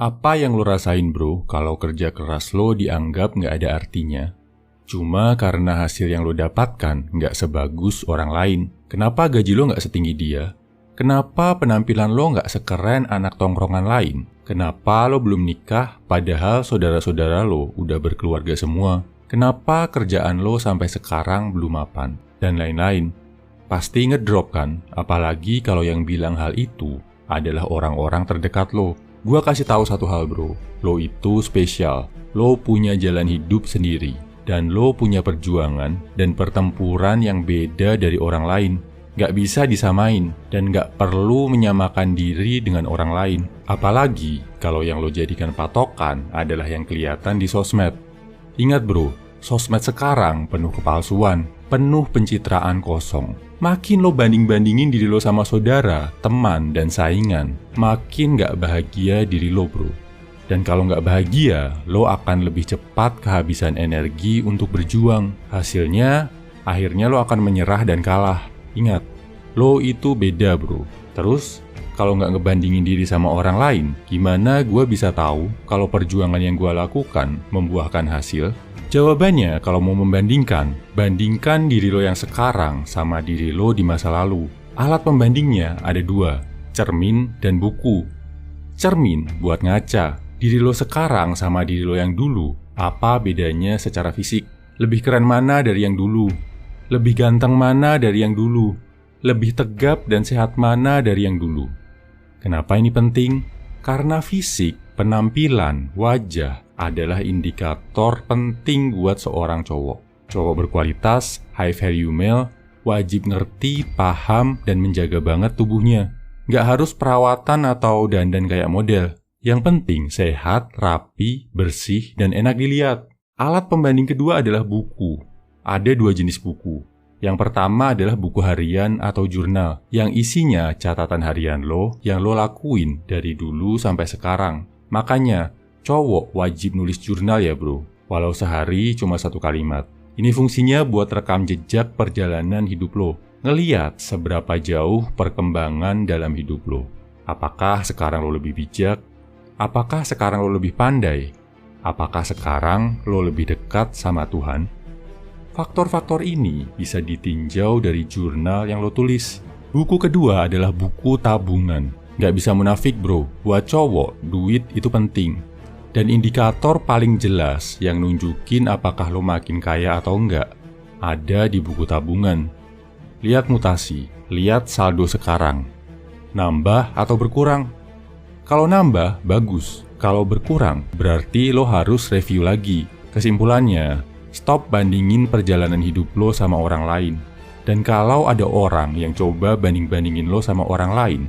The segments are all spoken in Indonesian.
Apa yang lo rasain bro kalau kerja keras lo dianggap nggak ada artinya? Cuma karena hasil yang lo dapatkan nggak sebagus orang lain. Kenapa gaji lo nggak setinggi dia? Kenapa penampilan lo nggak sekeren anak tongkrongan lain? Kenapa lo belum nikah padahal saudara-saudara lo udah berkeluarga semua? Kenapa kerjaan lo sampai sekarang belum mapan? Dan lain-lain. Pasti ngedrop kan? Apalagi kalau yang bilang hal itu adalah orang-orang terdekat lo. Gua kasih tahu satu hal bro, lo itu spesial, lo punya jalan hidup sendiri, dan lo punya perjuangan dan pertempuran yang beda dari orang lain. Gak bisa disamain, dan gak perlu menyamakan diri dengan orang lain. Apalagi kalau yang lo jadikan patokan adalah yang kelihatan di sosmed. Ingat bro, sosmed sekarang penuh kepalsuan, penuh pencitraan kosong. Makin lo banding-bandingin diri lo sama saudara, teman, dan saingan, makin gak bahagia diri lo bro. Dan kalau gak bahagia, lo akan lebih cepat kehabisan energi untuk berjuang. Hasilnya, akhirnya lo akan menyerah dan kalah. Ingat, lo itu beda bro. Terus, kalau gak ngebandingin diri sama orang lain, gimana gue bisa tahu kalau perjuangan yang gue lakukan membuahkan hasil? Jawabannya, kalau mau membandingkan, bandingkan diri lo yang sekarang sama diri lo di masa lalu. Alat pembandingnya ada dua, cermin dan buku. Cermin buat ngaca, diri lo sekarang sama diri lo yang dulu. Apa bedanya secara fisik? Lebih keren mana dari yang dulu? Lebih ganteng mana dari yang dulu? Lebih tegap dan sehat mana dari yang dulu? Kenapa ini penting? Karena fisik, penampilan, wajah adalah indikator penting buat seorang cowok. Cowok berkualitas, high value male, wajib ngerti, paham, dan menjaga banget tubuhnya. Nggak harus perawatan atau dandan kayak model. Yang penting sehat, rapi, bersih, dan enak dilihat. Alat pembanding kedua adalah buku. Ada dua jenis buku. Yang pertama adalah buku harian atau jurnal, yang isinya catatan harian lo yang lo lakuin dari dulu sampai sekarang. Makanya, cowok wajib nulis jurnal ya bro, walau sehari cuma 1 kalimat. Ini fungsinya buat rekam jejak perjalanan hidup lo, ngeliat seberapa jauh perkembangan dalam hidup lo. Apakah sekarang lo lebih bijak? Apakah sekarang lo lebih pandai? Apakah sekarang lo lebih dekat sama Tuhan? Faktor-faktor ini bisa ditinjau dari jurnal yang lo tulis. Buku kedua adalah buku tabungan. Gak bisa munafik bro, buat cowok, duit itu penting. Dan indikator paling jelas yang nunjukin apakah lo makin kaya atau enggak, ada di buku tabungan. Lihat mutasi, lihat saldo sekarang. Nambah atau berkurang? Kalau nambah, bagus. Kalau berkurang, berarti lo harus review lagi. Kesimpulannya, stop bandingin perjalanan hidup lo sama orang lain. Dan kalau ada orang yang coba banding-bandingin lo sama orang lain,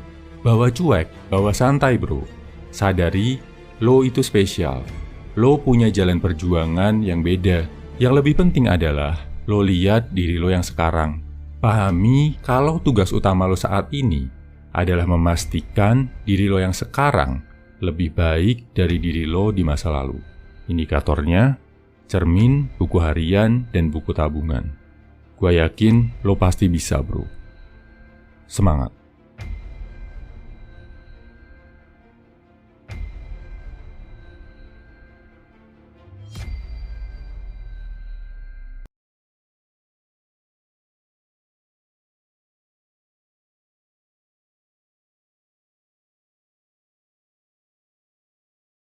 bawa cuek, bawa santai bro. Sadari, lo itu spesial. Lo punya jalan perjuangan yang beda. Yang lebih penting adalah, lo lihat diri lo yang sekarang. Pahami kalau tugas utama lo saat ini adalah memastikan diri lo yang sekarang lebih baik dari diri lo di masa lalu. Indikatornya, cermin, buku harian, dan buku tabungan. Gua yakin lo pasti bisa bro. Semangat!